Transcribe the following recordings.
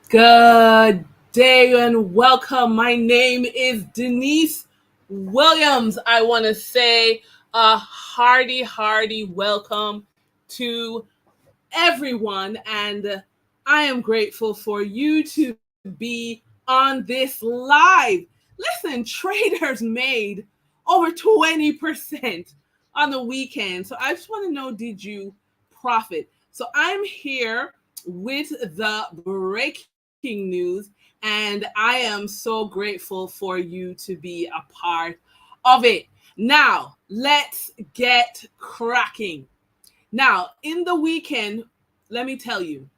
Good day and welcome. My name is Denise Williams. I want to say a hearty welcome to everyone, and I am grateful for you to be on this live. Listen, traders made over 20% on the weekend. So I just want to know, did you profit? So I'm here with the breaking news, and I am so grateful for you to be a part of it. Now, let's get cracking. Now, in the weekend, let me tell you,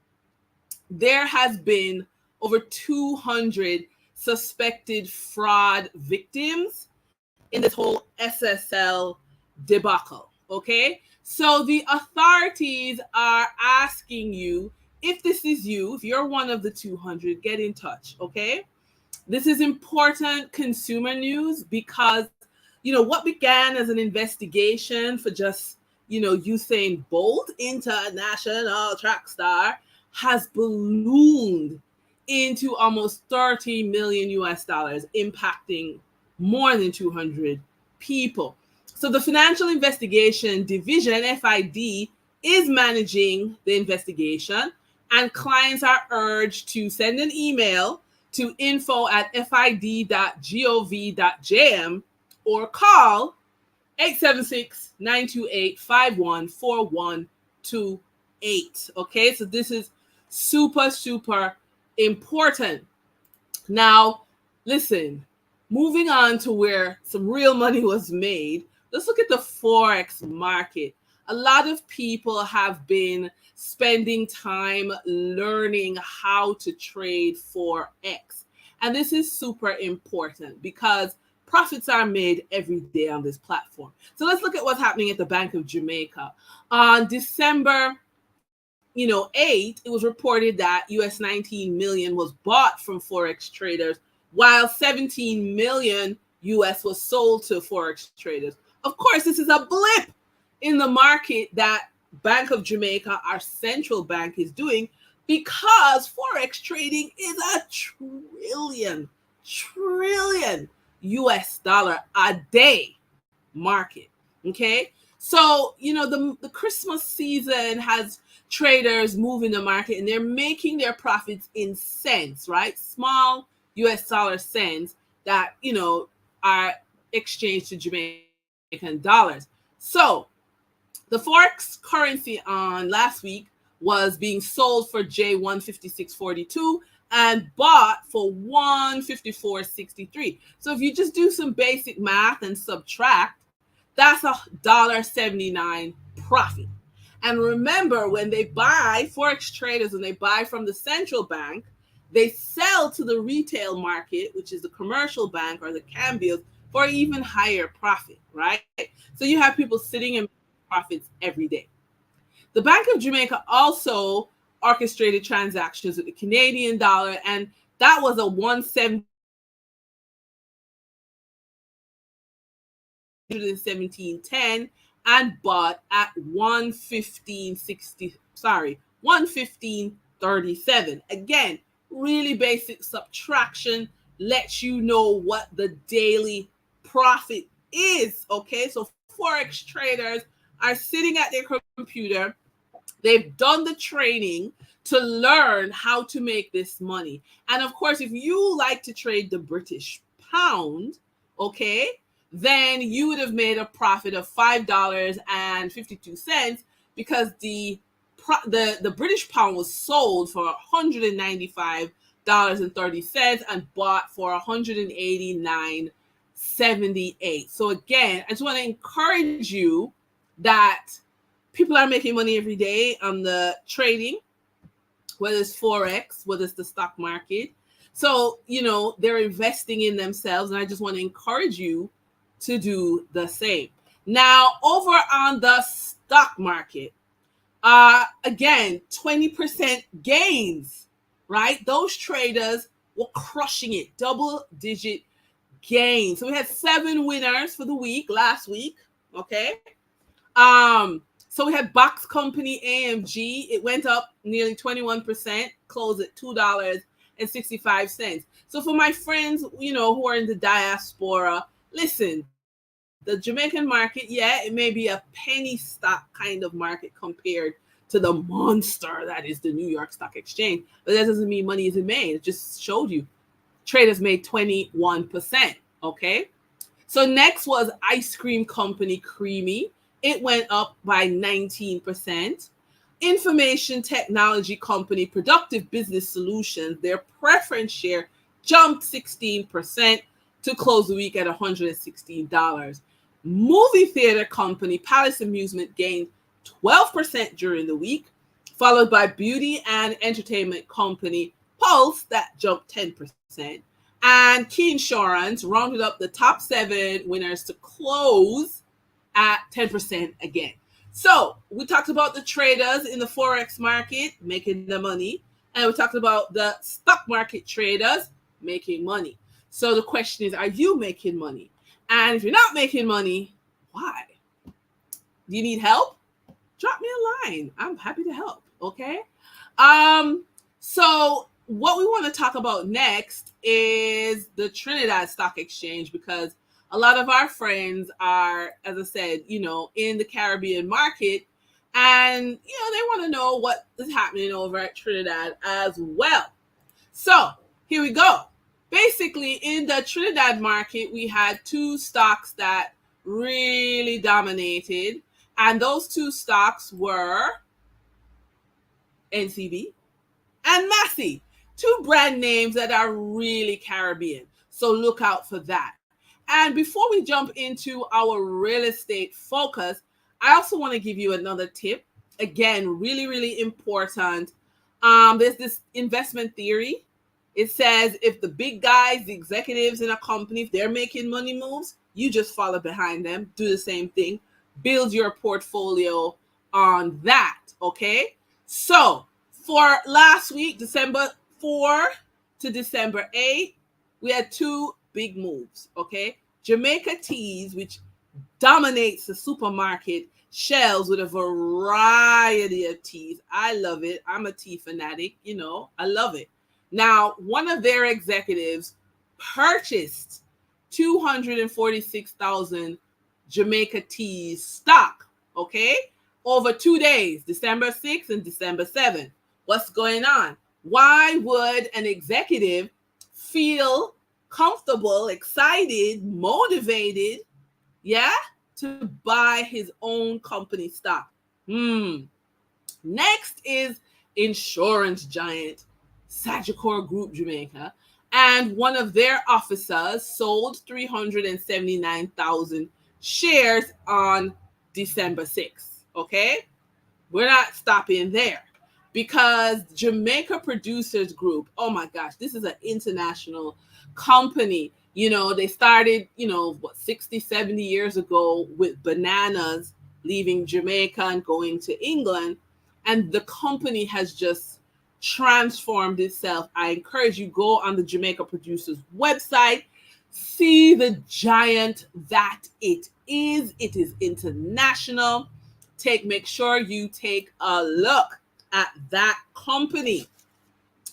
there has been over 200 suspected fraud victims in this whole SSL debacle. Okay. So the authorities are asking you, if this is you, if you're one of the 200, get in touch. Okay. This is important consumer news because, what began as an investigation for just, Usain Bolt, international track star, has ballooned into almost 30 million US dollars, impacting more than 200 people. So the Financial Investigation Division, FID, is managing the investigation, and clients are urged to send an email to info@fid.gov.jm or call 876-928-514128. Okay, so this is super important. Now, listen, moving on to where some real money was made, let's look at the forex market. A lot of people have been spending time learning how to trade forex. And this is super important because profits are made every day on this platform. So let's look at what's happening at the Bank of Jamaica. On December 8, it was reported that US 19 million was bought from forex traders, while 17 million US was sold to forex traders. Of course, this is a blip in the market that Bank of Jamaica, our central bank, is doing, because forex trading is a trillion US dollar a day market. Okay. So, the Christmas season has traders moving the market, and they're making their profits in cents, right? Small US dollar cents that, are exchanged to Jamaican dollars. So the forex currency on last week was being sold for J156.42 and bought for 154.63. So if you just do some basic math and subtract, that's $1.79 profit. And remember, when they buy, forex traders, when they buy from the central bank, they sell to the retail market, which is the commercial bank or the cambios, for even higher profit, right? So you have people sitting in profits every day. The Bank of Jamaica also orchestrated transactions with the Canadian dollar, and that was a 117.10 and bought at 115.60, 115.37. Again, really basic subtraction lets you know what the daily profit is. Okay, so forex traders are sitting at their computer. They've done the training to learn how to make this money. And of course, if you like to trade the British pound, okay, then you would have made a profit of $5.52, because the British pound was sold for $195.30 and bought for 189.78. So again, I just want to encourage you that people are making money every day on the trading, whether it's forex, whether it's the stock market. So, they're investing in themselves, and I just want to encourage you to do the same. Now, over on the stock market, again, 20% gains, right? Those traders were crushing it, double digit gains. So we had 7 winners for the week last week. Okay. So we had Box Company AMG. It went up nearly 21%, closed at $2 $1.65. So for my friends, who are in the diaspora, listen, the Jamaican market, yeah, it may be a penny stock kind of market compared to the monster that is the New York Stock Exchange, but that doesn't mean money isn't made. It just showed you traders made 21%. Okay. So next was ice cream company Creamy. It went up by 19%. Information technology company Productive Business Solutions, their preference share jumped 16% to close the week at $116. Movie theater company Palace Amusement gained 12% during the week, followed by beauty and entertainment company Pulse that jumped 10%. And Key Insurance rounded up the top 7 winners to close at 10% again. So we talked about the traders in the forex market making the money, and we talked about the stock market traders making money. So the question is, are you making money? And if you're not making money, why? Do you need help? Drop me a line. I'm happy to help. Okay. So what we want to talk about next is the Trinidad Stock Exchange, because a lot of our friends are, as I said, in the Caribbean market, and they want to know what is happening over at Trinidad as well. So here we go. Basically, in the Trinidad market, we had 2 stocks that really dominated, and those 2 stocks were NCB and Massey, 2 brand names that are really Caribbean. So look out for that. And before we jump into our real estate focus, I also want to give you another tip. Again, really, really important. There's this investment theory. It says if the big guys, the executives in a company, if they're making money moves, you just follow behind them, do the same thing, build your portfolio on that. Okay. So for last week, December 4 to December 8, we had 2 big moves. Okay. Jamaica Teas, which dominates the supermarket shelves with a variety of teas. I love it. I'm a tea fanatic. I love it. Now, one of their executives purchased 246,000 Jamaica Teas stock, okay, over 2 days, December 6th and December 7th. What's going on? Why would an executive feel comfortable, excited, motivated, to buy his own company stock? Next is insurance giant Sagicor Group Jamaica, and one of their officers sold 379,000 shares on December 6th. Okay, we're not stopping there, because Jamaica Producers Group, oh my gosh, this is an international company. They started, 60, 70 years ago with bananas leaving Jamaica and going to England. And the company has just transformed itself. I encourage you, go on the Jamaica Producers website, see the giant that it is. It is international. Make sure you take a look at that company.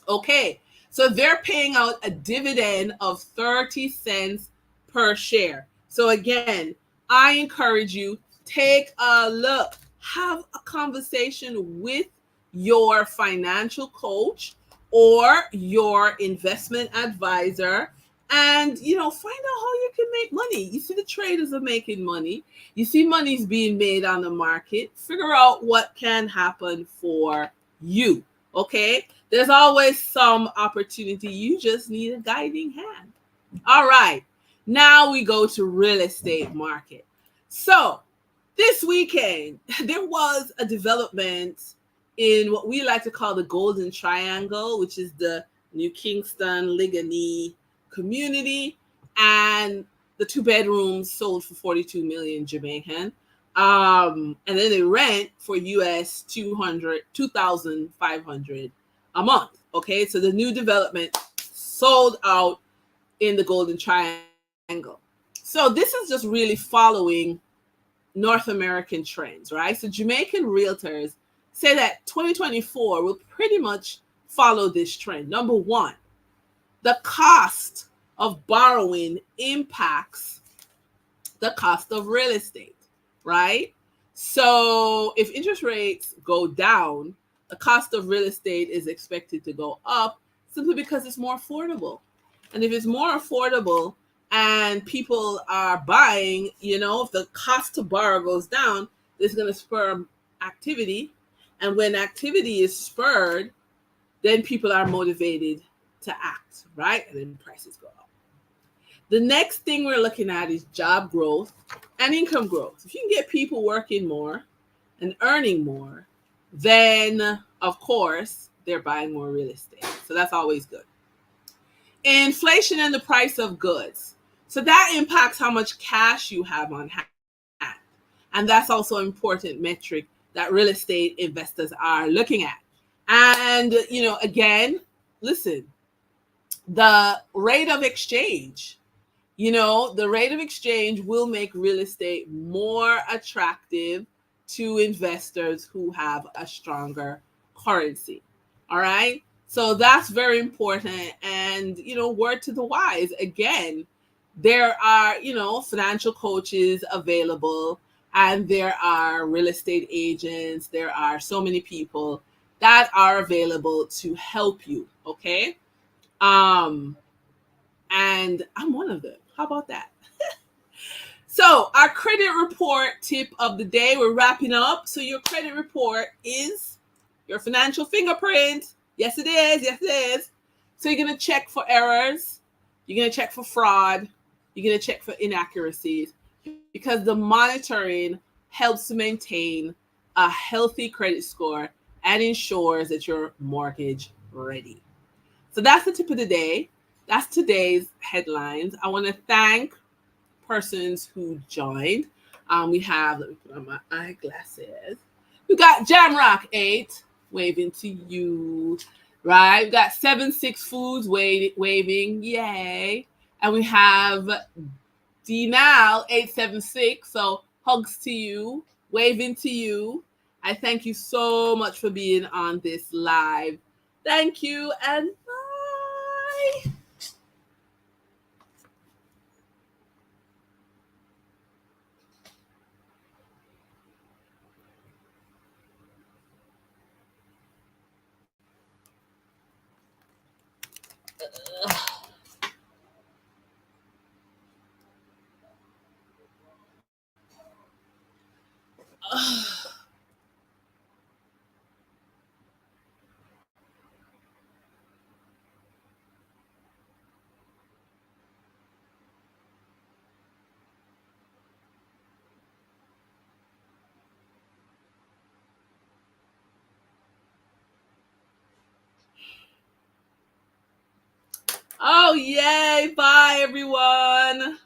Okay, so they're paying out a dividend of 30 cents per share. So again, I encourage you, take a look, have a conversation with your financial coach or your investment advisor, and find out how you can make money. You see the traders are making money. You see money's being made on the market. Figure out what can happen for you. Okay, there's always some opportunity. You just need a guiding hand. All right, now we go to real estate market. So this weekend, there was a development in what we like to call the Golden Triangle, which is the New Kingston, Ligonier community, and the 2 bedrooms sold for 42 million Jamaican. And then they rent for US 2,500 a month. Okay, so the new development sold out in the Golden Triangle. So this is just really following North American trends, right? So Jamaican realtors say that 2024 will pretty much follow this trend. Number one, the cost of borrowing impacts the cost of real estate, right? So if interest rates go down, the cost of real estate is expected to go up simply because it's more affordable. And if it's more affordable and people are buying, if the cost to borrow goes down, it's going to spur activity. And when activity is spurred, then people are motivated to act, right? And then prices go up. The next thing we're looking at is job growth and income growth. If you can get people working more and earning more, then of course they're buying more real estate. So that's always good. Inflation and the price of goods. So that impacts how much cash you have on hand. And that's also an important metric that real estate investors are looking at. And, again, listen, the rate of exchange. The rate of exchange will make real estate more attractive to investors who have a stronger currency. All right. So that's very important. And, word to the wise, again, there are, financial coaches available, and there are real estate agents. There are so many people that are available to help you. Okay. Um, and I'm one of them. How about that? So, our credit report tip of the day, we're wrapping up. So, your credit report is your financial fingerprint. Yes, it is. Yes, it is. So, you're going to check for errors. You're going to check for fraud. You're going to check for inaccuracies, because the monitoring helps to maintain a healthy credit score and ensures that you're mortgage ready. So, that's the tip of the day. That's today's headlines. I want to thank persons who joined. We have, let me put on my eyeglasses. We got Jamrock 8 waving to you, right? We got 76 Foods waving, yay. And we have Dnal 876, so hugs to you, waving to you. I thank you so much for being on this live. Thank you and bye. Oh, yay. Bye, everyone.